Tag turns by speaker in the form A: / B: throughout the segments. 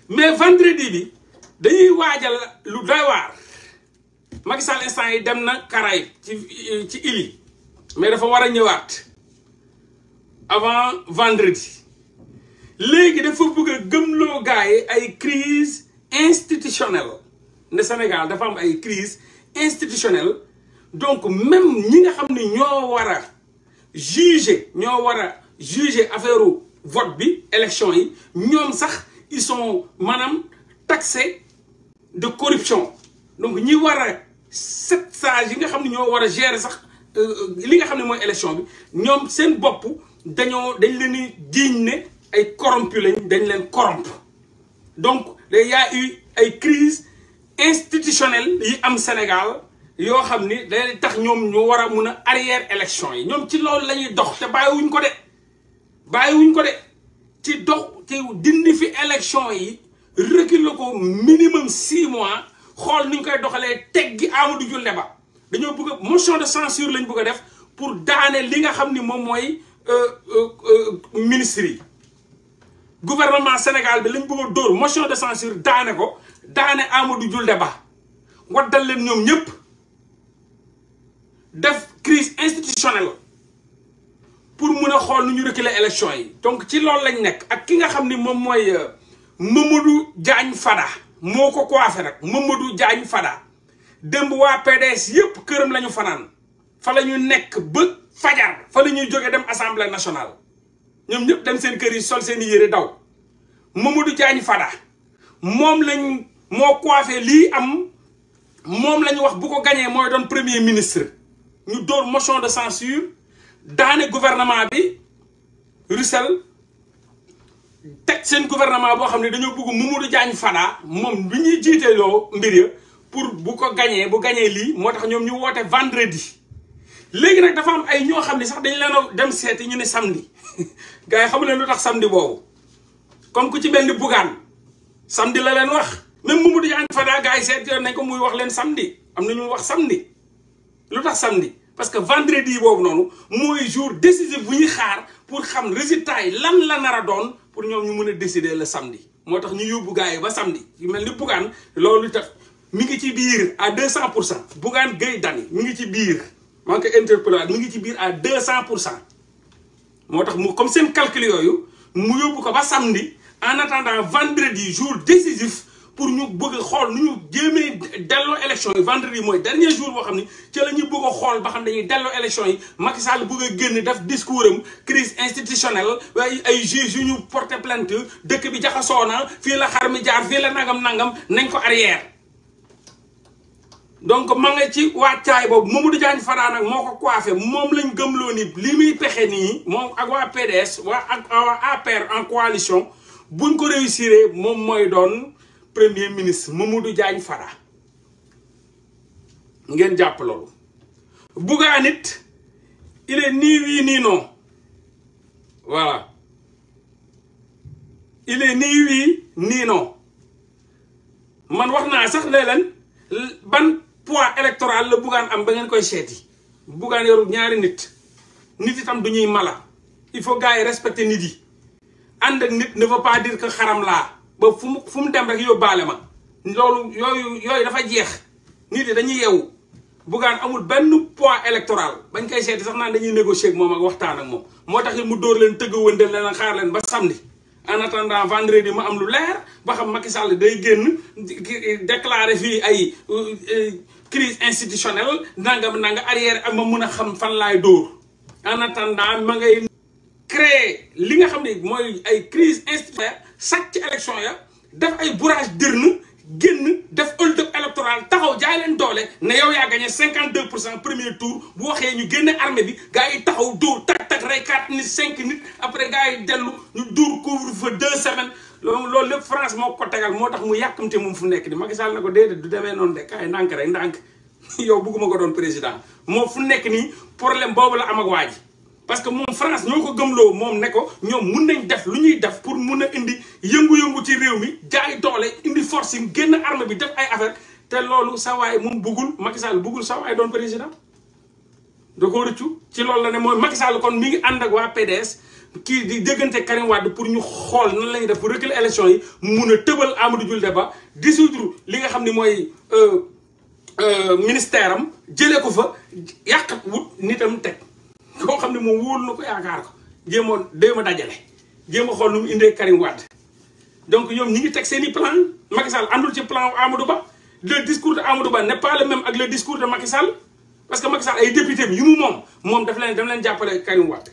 A: mais vendredi bi dañuy waajal lu doy waar Macky Sall instant yi dem na Caraïbes ci île yi mais dafa war a ñëwaat avant vendredi léegi dafa bëgg a gëmloo gars yi ay crise institutionnelle ne Sénégal dafa am ay crise institutionnelle donc même ñi nga xam ne ñoo war a juger affaire vote bi élection yi ñoom sax ils sont maanaam taxés de corruption donc ñi war a 7 sages yi nga xam ne ñoo war a gérer sax li nga xam ne mooy élection bi ñoom seen bopp dañ leen di jiiñ ne ay corrompu lañ dañ leen corrompre donc il y a eu ay crise institutionnelle yi am Sénégal yoo xam ni day tax ñoom ñu war a mun a arrière élection yi ñoom ci loolu la ñuy dox te bàyyiwuñ ko de ci dox ci dindi fi élection yi reculer ko minimum 6 mois xool ni ñu koy doxalee teggi Amadou Ba dañoo bëgg a motion de censure lañ bëgg a def pour daane li nga xam ni moom mooy ministre yi gouvernement Sénégal bi lañ bëgg a dóor motion de censure daane ko daane Amadou Ba waddal leen ñoom ñëpp def crise institutionnelle pour mun a xool nu ñu reculer élection yi donc ci loolu lañ nekk ak ki nga xam ni moom mooy Mamadou Diagne Fada moo ko coiffé nag Mamadou Diagne Fada démb waa PDS yëpp këram la ñu fanaan fa la ñu nekk ba fajar fa la ñuy jógee dem assemblée nationale ñoom ñëpp dem seen kër yi sol seen yére daw Mamadou Diagne Fada moom lañ moo coiffé lii am moom la ñu wax bu ko gañee mooy doon premier ministre ñu dóor motion de censure daane gouvernement bi Russell teg seen gouvernement boo xam ne dañoo bëgg Mamadou Diagne Fada moom bi ñuy jiiteeloo mbir ya pour bu ko gañee bu gañee lii moo tax ñoom ñu woote vendredi léegi nag dafa am ay ñoo xam ne sax dañ leen a dem seeti ñu ne samedi gars yi xamu leen lu tax samedi boobu comme ku ci benn Bougane samedi la leen wax même Mamadou Diagne Fada gars yi seeti nañ ko muy wax leen samedi am na ñu wax samedi lu tax samedi parce que vendredi boobu noonu mooy jour décisif bu ñuy xaar pour xam résultat yi lan la nar a doon pour ñoom ñu mën a décider le samedi moo tax ñu yóbbu gars yi ba samedi yu mel ni Bougane loolu tax mi ngi ci biir à 200% Bougane Gueye Dany mi ngi ci biir maa ngi koy interpellé mi ngi ci biir à 200% moo tax mu comme seen calcul yooyu mu yóbbu ko ba samedi en attendant vendredi jour décisif pour ñu bëgg a xool nu ñu jéemee delloo élection yi vendredi mooy dernier jour boo xam ni ci la ñu bëgg a xool ba xam dañuy delloo élection yi Macky Sall bëgg a génn def discours am crise institutionnelle ay juges yu ñu porté plainte dëkk bi jaxasoo na fii la xar mi jaar fii la nangam nañ ko arrière. donc ma nga ci wàccaay boobu Mamadou Diagne Fada nag moo ko coiffé moom lañ gëmloo ni li muy pexe nii moom ak waa PDS ak waa APR en coalition buñ ko réussir moom mooy doon premier ministre Mamadou Diagne Fada ngeen jàpp loolu. Bougane it il est ni oui ni non voilà il est ni oui ni non man wax naa sax ne leen ban poids électoral la Bougane am ba ngeen koy seeti Bougane yoru ñaari nit itam du ñuy mala il faut gars yi respecter nit yi ànd ak nit ne veut pas dire que xaram laa ba fu mu dem rek yóbbaale ma loolu yooyu dafa jeex nit yi dañuy yeewu Bougane amul benn poids électoral bañ koy seeti sax naan dañuy négocier ak moom ak waxtaan ak moom moo tax mu dóor leen tëgg wëndeel leen xaar leen ba samedi en attendant vendredi ma am lu leer ba xam Macky Sall day génn déclarer fii ay crise institutionnelle nanga arrière ak ma mun a xam fan laay dóor en attendant ma ngay créer li nga xam ne mooy ay crise institutionnelle sàcc ci élection ya def ay bourrage d'urne génn def hold-up électoral taxaw jaay leen doole ne yow yaa gagné 52% premier tour bu waxee ñu génne armée bi gars yi taxaw dóor tak rey 4 nit 5 nit après gars yi dellu ñu dóor couvre-feu 2 semaines loolu lépp France moo ko tegal moo tax mu yàkkamte moom fu nekk di Macky Sall na ko déedéet du demee noonu de kaay ndànk rek ndànk yow bugguma ko doon président moom fu nekk nii problème boobu la am ak waa ji parce que moom France ñoo ko gëmloo moom ne ko ñoom mun nañ def lu ñuy def pour mun a indi yëngu-yëngu ci réew mi jaay doole indi forcing génn armée bi def ay affaire te loolu sa waay moom buggul Macky Sall buggul sa waay doon président da ko rëccu ci loolu la ne mooy Macky Sall kon mi ngi ànd ak waa PDS kii di déggante Karim Wade pour ñu xool nan la ñuy def pour reculer élection yi mun a tëbal Amadou Ba dissoudre li nga xam ni mooy ministère am jëlee ko fa yàq wut nitam teg koo xam ne moom wóolu na ko yaakaar ko jéem a dajale jéem a xool nu mu indee Karim Wade donc ñoom ñi ngi teg seen i plan Macky Sall àndul ci plan Amadou Ba le discours de Amadou Ba n'est pas le même ak le discours de Macky Sall parce que Macky Sall ay député bi yu mu moom daf leen jàppale Karim Wade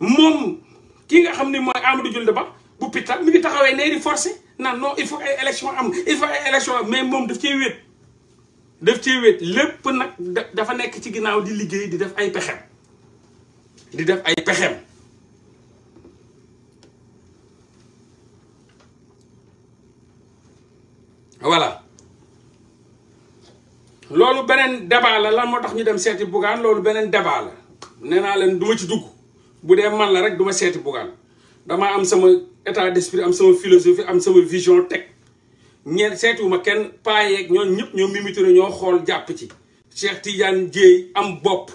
A: moom ki nga xam ni mooy Amadou Ba bu pitta mi ngi taxawee nee di forcé naan non il faut ay élection am mais moom daf cee wéet lépp nag dafa nekk ci ginnaaw di liggéey di def ay pexem voilà loolu beneen débat la lan moo tax ñu dem seeti Bougane loolu beneen débat la nee naa leen du ma ci dugg bu dee man la rek du ma seeti Bougane damaa am sama état d'esprit am sama philosophie am sama vision teg ñeent seetiwuma kenn paayeeg ñoo ñëpp ñoo Mimi Touré ñoo xool jàpp ci Cheikh Tidiane Dièye am bopp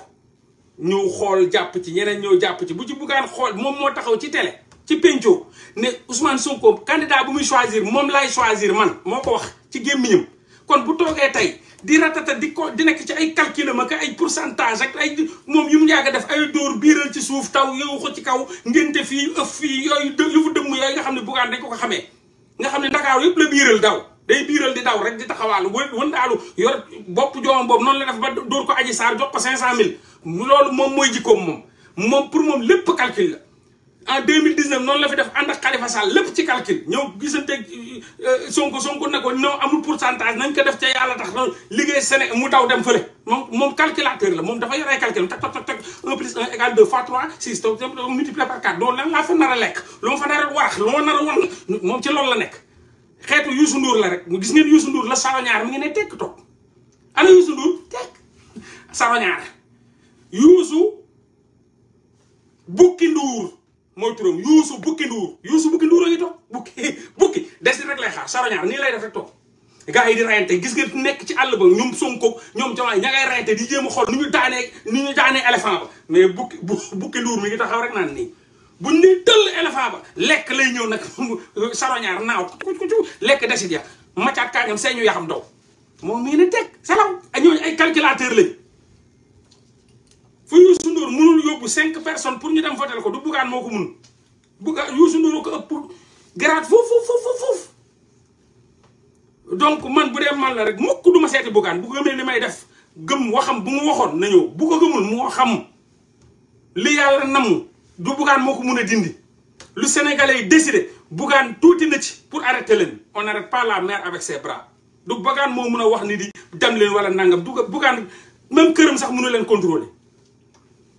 A: ñëw xool jàpp ci ñeneen ñëw jàpp ci bu ci Bougane xool moom moo taxaw ci télé ci penco ne Ousmane Sonko candidat bu muy choisir moom laay choisir man moo ko wax ci gémmiñam kon bu toogee tey di ratata di nekk ci ay calcul ma ay pourcentage ak ay moom yu mu yàgg a def ay dóor biiral ci suuf taw yow ko ci kaw ngénte fii ëf fii yooyu yëfu dëmm yooyu nga xam ne Bougane dañ ko xamee nga xam ne Ndakaaru yëpp la biiral daw day biiral di daw rek di taxawaalu wën daalu yor bopp joomam boobu noonu la def ba dóor ko Adji Sarr jox ko 500000 loolu moom mooy jikkoom moom pour moom lépp calcul la en 2019 noonu la fi def ànd ak Khalifa Sall lépp ci calcul ñëw gisante Sonko ne ko non amul pourcentage nañ ko def ca yàlla tax liggéey Sénégal mu daw dem fële moom calculateur la moom dafa yoree calcul tak 1 plus 1 égale 2 fois 3 6 donc multiplié par 4 loolu lan laa fa nar a lekk lu ma fa nar a warax lu ma nar a wan moom ci loolu la nekk xeetu Youssou Ndour la rek mu gis ngeen Youssou Ndour la saroñaar mi ngi ne tekk toog ana Youssou Ndour tekk saroñaar Youssou Bukki Ndour mooy turam Youssou Bukki Ndour a ngi toog bukki des rek lay xaar saroñaar nii lay def rek toog gars yi di rayante gis nga nekk ci àll ba ñoom Sonko ñoom Diomaye ña ngay rayante di jéem a xool nu ñu daanee éléphant ba mais Bukki Ndour mi ngi taxaw rek naan nii buñ ne tëll éléphant ba lekk lay ñëw nag saroñaar naaw ku lekk desit ya macaat kaañam seeñu yaxam daw moom mii ne teg salaw ñooñu ay calculateur lañ fu Youssou Ndour mënul yóbbu 5 personnes pour ñu dem voter ko du Bougane moo ko mun Youssou Ndour ko ëpp grade foofu donc man bu dee man la rek mukk du ma seeti Bougane bu gëmee li may def gëm waxam bu mu waxoon na ñëw bu ko gëmul moo xam li yàlla namu du Bougane moo ko mun a dindi lu Sénégalais yi décidé Bougane tuuti na ci pour arrêter leen on n'arrête pas la mer avec ses bras du Bougane moo mun a wax ni di dem leen wala nangam du Bougane même këram sax mënu leen contrôler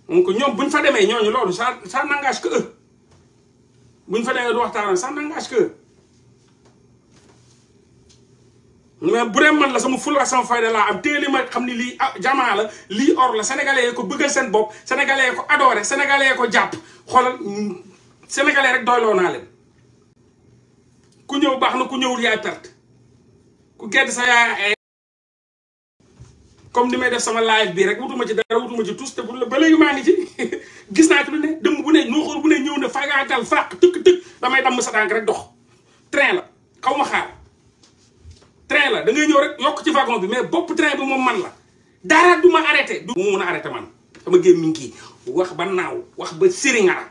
A: donc ñoom buñ fa demee ñooñu loolu ça n'engage que eux buñ fa demee du waxtaan ça n'engage que eux mais bu dee man la sama fulla sama fayda laa am téeli ma xam ni lii jamaa la lii or la sénégalais ko bëggal seen bopp sénégalais ko adoré sénégalais ko jàpp xoolal sénégalais rek doyloo naa leen ku ñëw baax na ku ñëwul yaay perte ku gedd sa yaay comme ni may def sama live bi rek wutuma ci dara wutuma ci tous te bu ba léegi maa ngi ci gis naa ci lu ne dëmm bu ne nooxoor bu ne ñëw na fagaagal fàq tëkk damay damm sa tànk rek dox train la xaw ma xaar train la da ngay ñëw rek yokk ci wagon bi mais bopp train bi moom man la dara du ma arrêté du ma mun a arrêté man sama gémmiñ kii wax ba naaw wax ba sëriñara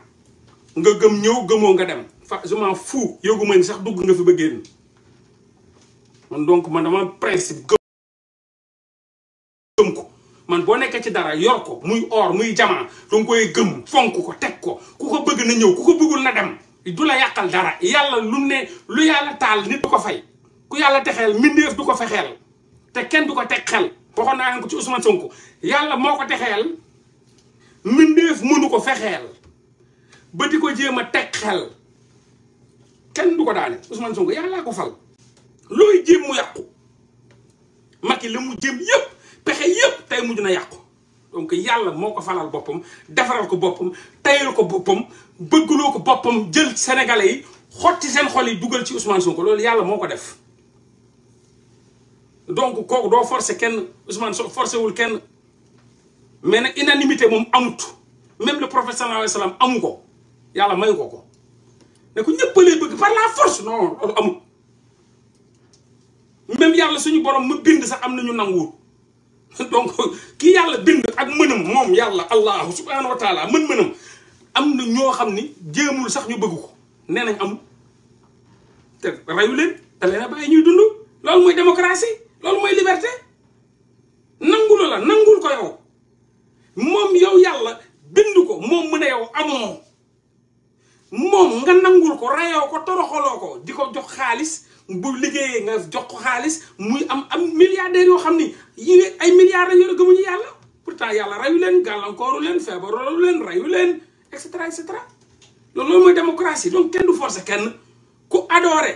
A: nga gëm ñëw gëmoo nga dem fa je m'en fous yógu ma ni sax dugg nga fi ba génn man donc man dama principe gëm ko man boo nekkee ci dara yor ko muy or muy jamaa danga koy gëm fonk ko teg ko ku ko bëgg na ñëw ku ko bëggul na dem du la yàqal dara yàlla lu yàlla taal nit du ko fay ku yàlla texeel mbindeef du ko fexeel te kenn du ko teg xel waxoon naa leen ko ci Ousmane Sonko yàlla moo ko texeel mbindeef mënu ko fexeel ba di ko jéem a teg xel kenn du ko daane Ousmane Sonko yàllaa ko fal looy jéem mu yàqu Macky la mu jéem yëpp pexe yëpp tey mujj na yàqu donc yàlla moo ko falal boppam defaral ko boppam tayal ko boppam bëggloo ko boppam jël sénégalais yi xotti seen xol yi dugal ci Ousmane Sonko loolu yàlla moo ko def donc kooku doo forcer kenn Ousmane forcé wul kenn mais nag unanimité moom amut même le prophète sallallahu alayhi wa sallam amu ko yàlla mayu ko ne ko ñëpp lay bëgg par la force non loolu amut même yàlla suñu borom ma bind sax am nañu nanguwul donc kii yàlla bind ak mënam moom yàlla allahu subhanahu wa taala mën-mënam am na ñoo xam ni jéemul sax ñu bëgg ko nee nañ am te reyu leen te leen a bàyyi ñuy dund loolu mooy démocratie loolu mooy liberté nangul la nangul ko yow moom yow yàlla bind ko moom mu ne yow amoo moom nga nangul ko rayoo ko toroxaloo ko di ko jox xaalis bu liggéeyee nga jox ko xaalis muy am milliardaires yoo xam ni yi ay milliards la yor gëmuñu yàlla pourtant yàlla rayu leen gàllankooru leen feebaru leen rayu leen et cetera et cetera loolu mooy démocratie donc kenn du forcer kenn ku adhéré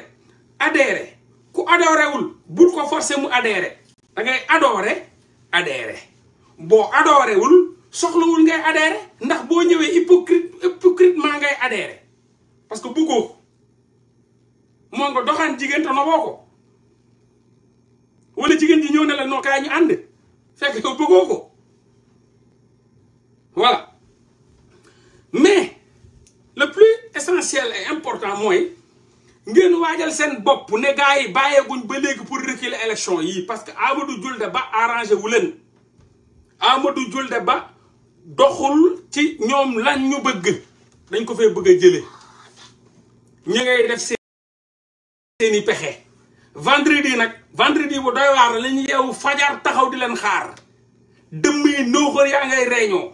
A: ku adhéré wul bul ko forcer mu adhéré da ngay adhéré boo adhéré wul soxlawul ngay adhéré ndax boo ñëwee hypocritement ngay adhéré parce que bëggoo ko moo nga doxaan jigéen te noboo ko wala jigéen ji ñëw ne la noo kaay ñu ànd fekk yow bëggoo ko voilà mais le plus essentiel et important mooy ngeen waajal seen bopp ne gars yi bàyyeeguñ ba léegi pour reculer élection yi parce que Amadou Julde Ba arrangé wu leen Amadou Julde Ba doxul ci ñoom lan ñu bëgg dañ ko fee bëgg a jëlee ñu ngay def seeni pexe vendredi bu doy waar la ñu yeewu fajar taxaw di leen xaar dëmm yi nooxóor yaa ngay réunion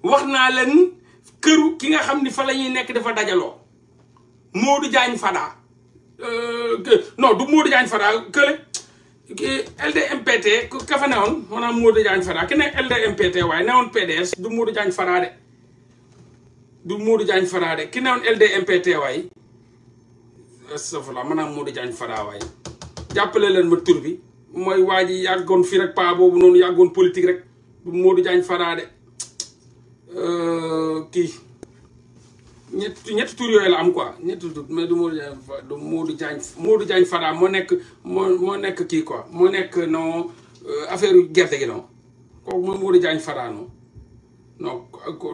A: wax naa leen këru ki nga xam ni fa la ñuy nekk dafa dajaloo Modou Diagne Fada non du Modou Diagne Fada kële LDMPT ka fa newoon maanaam Modou Diagne Fada ki ne LDMPT waaye newoon PDS du Modou Diagne Fada de du Modou Diagne Fada de ki newoon LDMPT waaye astafurlah maanaam Modou Diagne Fada waaye jàppale leen ma tur bi mooy waa ji yàggoon fii rek paa boobu noonu yàggoon politique rek du Modou Diagne Fada de kii ñetti tur yooyu la am quoi ñetti tur mais du Modou Diagne Fada moo nekk kii quoi moo nekk non affaire gerte gi non kooku mooy Modou Diagne Fada non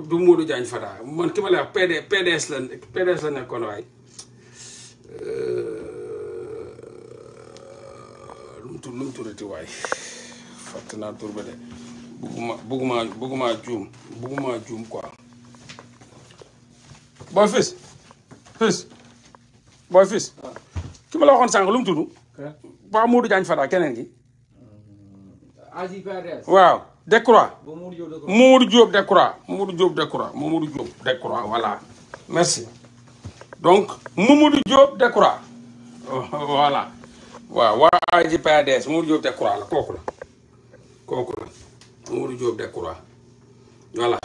A: du Modou Diagne Fada man ki ma lay wax PDS la nekkoon waaye lu mu turati waay fàtte naa tur ba de bugguma juum quoi booy fils ki ma la waxoon sànq lu mu tudd waaw Modou Diagne Fada keneen gi waaw Decroix Mamadou Diop Decroix voilà merci donc Mamadou Diop Decroix voilà waaw waa AJ/PADS Mamadou Diop Decroix la kooku la Mamadou Diop Decroix voilà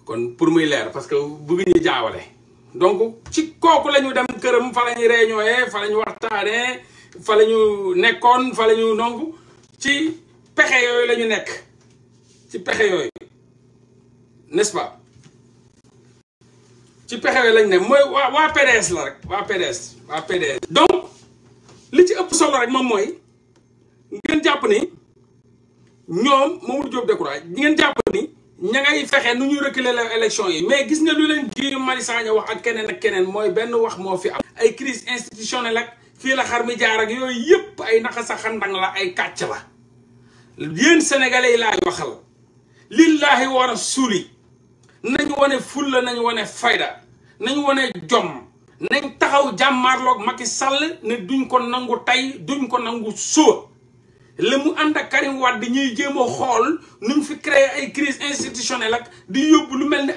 A: kon pour muy leer parce que bëgg ñu jaawale donc ci kooku la ñu dem këram fa la ñu réunion fa la ñu waxtaanee fa la ñu nekkoon fa la ñu donc ci pexe yooyu la ñu nekk ci pexe yooyu n'est-ce pas ci pexe yooyu lañ ne mooy waa PDS la rek waa PDS donc li ci ëpp solo rek moom mooy ngeen jàpp ni ñoom Mamadou Diop Decroix ngeen jàpp ni ña ngay fexe nu ñu reculer la élection yi mais gis nga lu leen Guy Marius Sagna wax ak keneen mooy benn wax moo fi am ay crise institutionnelle ak fii la xar mi jaar ak yooyu yëpp ay naxa sa xandang la ay kàcc la yéen sénégalais yi laay waxal lillahi wa rasuli nañu wane fulla nañu wane fayda nañu wane jom nañ taxaw jàmmaarloog Macky Sall ne duñ ko nangu tey duñ ko nangu suba la mu ànd ak Karim Wade ñuy jéem a xool nuñ fi créé ay crise institutionnelle ak di yóbbu lu mel ni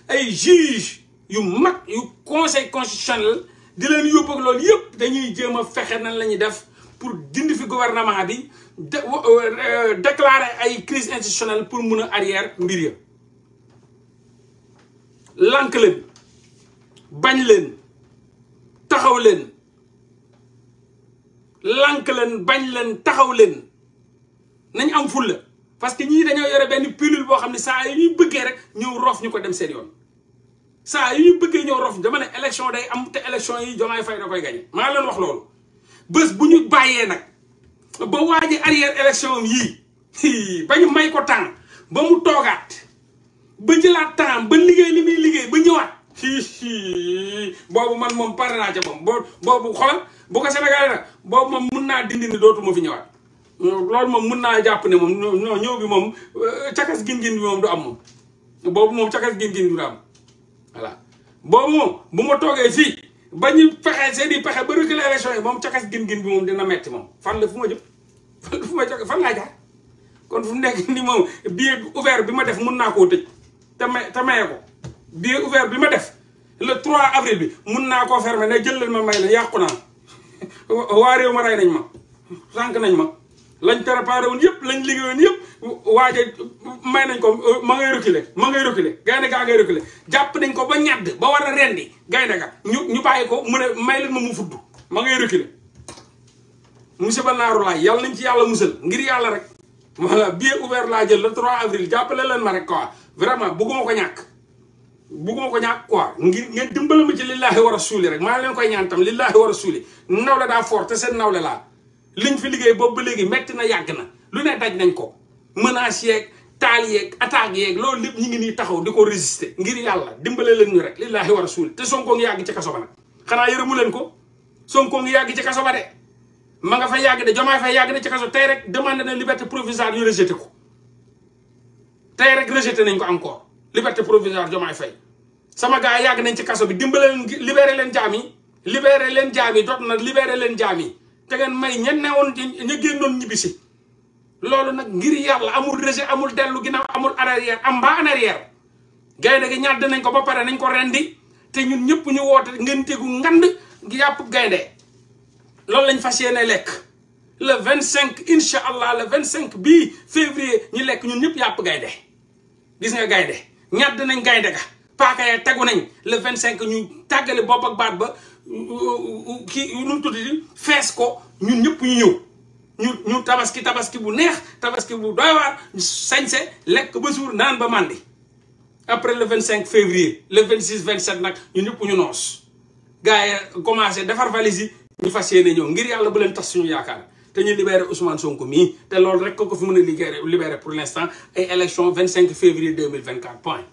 A: ay juge yu mag yu conseil constitutionnel di leen yóbbu ak loolu yëpp dañuy jéem a fexe nan la ñuy def pour dindi fi gouvernement bi déclarer ay crise institutionnelle pour mun a arrière mbir ya lànk leen bañ leen taxaw leen lànk leen bañ leen taxaw leen nañ am fulla parce que ñii dañoo yore benn pilule boo xam ne saa yu ñuy bëggee rek ñëw rof ñu ko dem seen yoon saa yu ñuy bëggee ñëw rof dama ne élection day am te élection yi Diomaye Faye da koy gañe maa leen wax loolu bés bu ñu bàyyee nag ba waaji arrière élection yii ba ñu may ko temps ba mu toogaat ba jëlaat temps ba liggéey li muy liggéey ba ñëwaat boobu man moom pare naa ca moom boobu xoolal bu ko Sénégal nag boobu moom mun naa dindi ni dootuma fi ñëwaat loolu moom mun naa jàpp ne moom non ñëw bi moom cakas gin-gin bi moom du am moom boobu moom cakas gin-gin bi du am voilà boobu moom bu ma toogee fii ba ñu pexe seeni pexe ba reculer élection yi moom cakas gin-gin bi moom dina metti moom fan la fu ma jëm fan laa jaar kon fu mu nekk ni moom billet ouvert bi ma def mun naa koo tëj te maye ko billet ouvert bi ma def le 3 avril bi mun naa koo fermer ne jël leen ma may leen yàqu naa waa réew ma rey nañ ma sànq nañ ma lañ préparé woon yëpp lañ liggéeyoon yëpp waaje may nañ ko ma ngay reculer gaynde gaa ngay reculer jàpp nañ ko ba ñadd ba war a rendi gaynde ga ñu bàyyi ko mu ne may leen ma mu fudd ma ngay reculer monsieur ba naaru laay yàlla nañ ci yàlla musal ngir yàlla rek voilà billet ouvert laa jël le 3 avril jàppale leen ma rek quoi vraiment bugguma ko ñàkk quoi ngir ngeen dimbala ma ci lillaahi wa rasuuli rek maa leen koy ñaan tam lillaahi wa rasuuli nawle daa fort te seen nawle laa liñ fi liggéey boobu ba léegi metti na yàgg na lu ne daj nañ ko menaces yeeg taal yeeg attaques yeeg loolu lépp ñu ngi nii taxaw di ko résister ngir yàlla dimbale leen ñu rek lillaahi wa rasuuli te Sonko ngi yàgg ci kaso ba nag xanaa yërëmu leen ko Sonko ngi yàgg ci kaso ba de ma nga fa yàgg de Diomaye Faye yàgg na ci kaso tey rek demandé na liberté provisoire ñu rejeté ko tey rek rejeté nañ ko encore liberté provisoire Diomaye Faye sama gars yàgg nañ ci kaso bi dimbale leen libéré leen jaam yi jot na libéré leen jaam yi te ngeen may ñen ne woon ña génnoon ñibbisi loolu nag ngir yàlla amul rejet amul dellu ginnaaw amul arrière am mbaa en arrière gaynde gi ñàdd nañ ko ba pare nañ ko rendi te ñun ñëpp ñu woote ngeen tegu ngand yàpp gaynde loolu lañ fas yéene lekk le 25 incha allah le 25 bii février ñu lekk ñun ñëpp yàpp gaynde gis nga gaynde ñàdd nañ gaynde ga paaka ya tegu nañ le 25 ñu tàggale bopp ak baat ba kii nu mu tudd fees ko ñun ñëpp ñu ñëw ñu tabaski bu neex tabaski bu doy waar sañse lekk ba suur naan ba màndi après le 25 février le 26 27 nag ñun ñëpp ñu noos gars yi commencé defar valise yi ñu fas yéene ñëw ngir yàlla bu leen tax suñu yaakaar te ñu libéré Ousmane Sonko mii te loolu rek ko fi mën a libéré pour l'instant ay élection 25 février 2024 point